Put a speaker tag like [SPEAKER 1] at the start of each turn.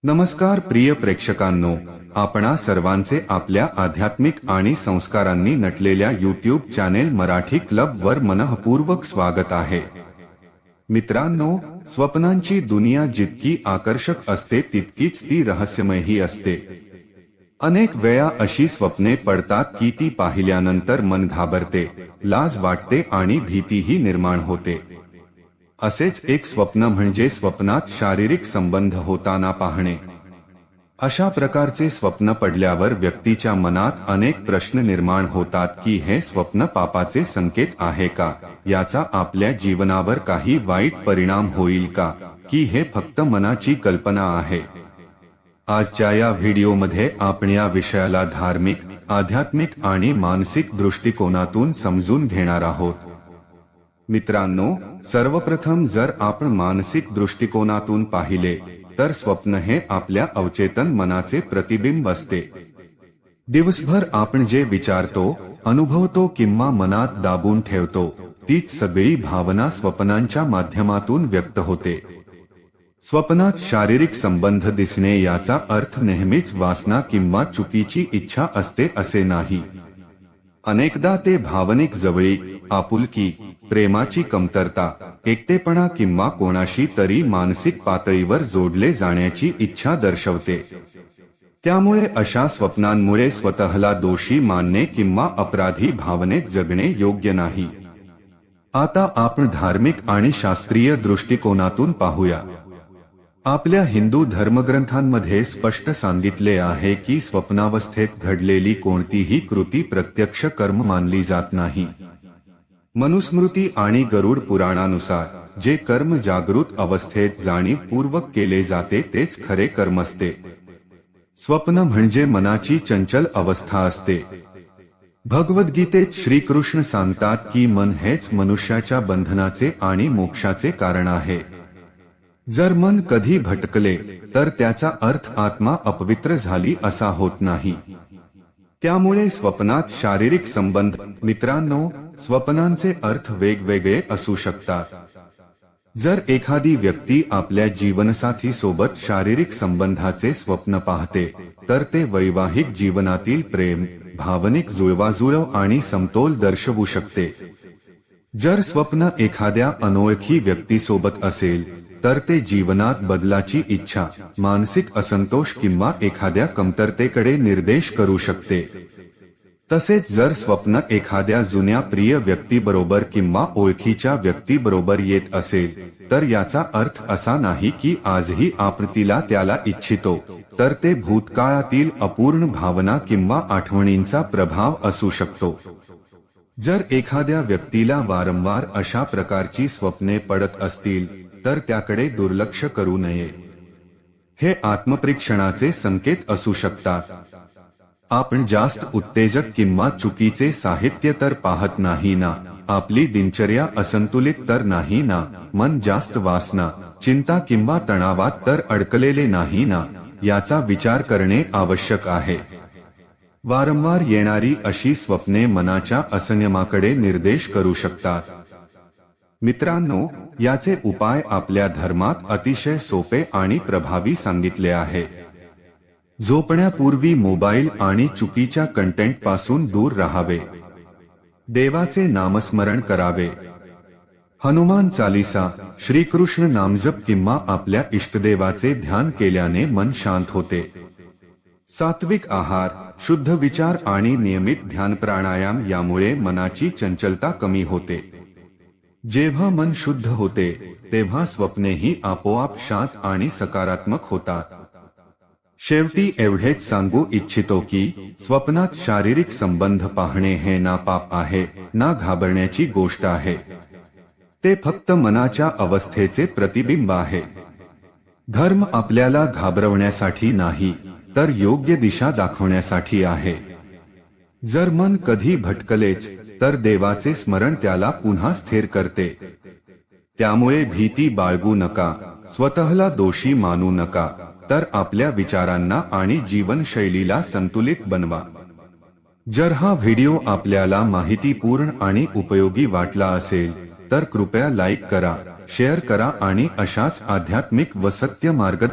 [SPEAKER 1] नमस्कार प्रिय प्रेक्षकांनो, आपणा सर्वांचे आपल्या आध्यात्मिक आणि संस्कारांनी नटलेल्या यूट्यूब चॅनेल मराठी क्लब वर मनःपूर्वक स्वागत आहे। मित्रांनो, स्वप्नांची दुनिया जितकी आकर्षक असते तितकीच ती रहस्यमयही असते। अनेक वेळा अशी स्वप्ने पडतात की ती पाहिल्यानंतर मन घाबरते, लाज वाटते आणि भीतीही निर्माण होते। असेच एक स्वप्न म्हणजे स्वप्नात शारीरिक संबंध होताना पाहणे। अशा प्रकारचे स्वप्न पडल्यावर व्यक्तीच्या मनात अनेक प्रश्न निर्माण होतात की हे स्वप्न पापाचे संकेत आहे का, याचा आपल्या जीवनावर काही वाईट परिणाम होईल का, की हे फक्त मनाची कल्पना आहे। आजच्या या व्हिडिओमध्ये आपण या विषयाला धार्मिक, आध्यात्मिक आणि मानसिक दृष्टिकोनातून समजून घेणार आहोत। मित्रांनो, सर्वप्रथम जर आपण मानसिक दृष्टिकोनातून पाहिले तर स्वप्न हे आपल्या अवचेतन मनाचे प्रतिबिंब असते। दिवसभर आपण जे विचारतो, अनुभवतो किंवा मनात दाबून ठेवतो, तीच सगळी भावना स्वप्नांच्या माध्यमातून व्यक्त होते। स्वप्नात शारीरिक संबंध दिसणे याचा अर्थ नेहमीच वासना किंवा चुकीची इच्छा असते असे नाही। अनेकदा ते भावनिक जवळीक, आपुलकी, प्रेमाची कमतरता, एकटेपणा किंवा कोणाशी तरी मानसिक पातळीवर जोडले जाण्याची इच्छा दर्शवते। त्यामुळे अशा स्वप्नांमुळे स्वतःला दोषी मानणे किंवा अपराधी भावनेत जगणे योग्य नाही। आता आपण धार्मिक आणि शास्त्रीय दृष्टिकोनातून पाहूया। आपल्या हिंदू धर्मग्रंथांमध्ये स्पष्ट सांगितले आहे की स्वप्नावस्थेत घडलेली कोणतीही कृती प्रत्यक्ष कर्म मानली जात नाही। मनुस्मृती आणि गरुड पुराणानुसार जे कर्म जागृत अवस्थेत जाणीवपूर्वक केले जाते तेच खरे कर्म असते। स्वप्न म्हणजे मनाची चंचल अवस्था असते। भगवद्गीतेत श्रीकृष्ण सांगतात की मन हेच मनुष्याच्या बंधनाचे आणि मोक्षाचे कारण आहे। जर मन कधी भटकले तर त्याचा अर्थ आत्मा अपवित्र झाली असा होत नाही। त्यामुळे स्वप्नात शारीरिक संबंध। मित्रांनो, स्वप्नांचे अर्थ वेगवेगळे असू शकतात। जर एखादी व्यक्ती आपल्या जीवनसाथी सोबत शारीरिक संबंधाचे स्वप्न पाहते तर ते वैवाहिक जीवनातील प्रेम, भावनिक जुळवाजुळव आणि समतोल दर्शवू शकते। जर स्वप्न एखाद्या अनोळखी व्यक्तीसोबत असेल तर ते जीवनात बदलाची इच्छा, मानसिक असंतोष किंवा एखाद्या कमतरतेकडे निर्देश करू शकते। तसेच जर स्वप्न एखाद्या जुन्या प्रिय व्यक्तीबरोबर किंवा ओळखीच्या व्यक्तीबरोबर येत असेल तर याचा अर्थ असा नाही की आजही आपण त्याला इच्छितो, तर ते भूतकाळातील अपूर्ण भावना किंवा आठवणींचा प्रभाव असू शकतो। जर एखाद्या व्यक्तीला वारंवार अशा प्रकारची स्वप्ने पडत असतील तर त्याकडे दुर्लक्ष करू नये। हे आत्मपरीक्षणाचे संकेत असू शकतात। आपण जास्त उत्तेजक किंवा चुकीचे साहित्य तर पाहत नाही ना, आपली दिनचर्या असंतुलित तर नाही ना, मन जास्त वासना, चिंता किंवा तणावात तर अडकलेले नाही ना, याचा विचार करणे आवश्यक आहे। वारंवार येणारी अशी स्वप्ने मनाच्या असंयमाकडे निर्देश करू शकतात। मित्रांनो, याचे उपाय आपल्या धर्मात अतिशय सोपे आणि प्रभावी सांगितले आहे। झोपण्यापूर्वी मोबाईल आणि चुकीच्या कंटेंट पासून दूर राहावे। देवाचे नामस्मरण करावे। हनुमान चालीसा, श्रीकृष्ण नामजप किंवा आपल्या इष्टदेवाचे ध्यान केल्याने मन शांत होते। सात्विक आहार, शुद्ध विचार आणि नियमित ध्यान प्राणायाम यामुळे मनाची चंचलता कमी होते। जेव्हा मन शुद्ध होते तेव्हा स्वप्नेही आपोआप शांत आणि सकारात्मक होतात। शेवटी एवढेच सांगू इच्छितो की स्वप्नात शारीरिक संबंध पाहणे हे ना पाप आहे, ना घाबरण्याची गोष्ट आहे। ते फक्त मनाच्या अवस्थेचे प्रतिबिंब आहे। धर्म आपल्याला घाबरवण्यासाठी नाही तर योग्य दिशा दाखवण्यासाठी आहे। जर मन कधी भटकलेच तर देवाचे स्मरण त्याला पुन्हा स्थिर करते। त्यामुळे भीती बाळगू नका, स्वतःला दोषी मानू नका, तर आपल्या विचारांना आणि जीवनशैलीला संतुलित बनवा। जर हा व्हिडिओ आपल्याला माहितीपूर्ण आणि उपयोगी वाटला असेल तर कृपया लाईक करा, शेअर करा आणि अशाच आध्यात्मिक व सत्य मार्ग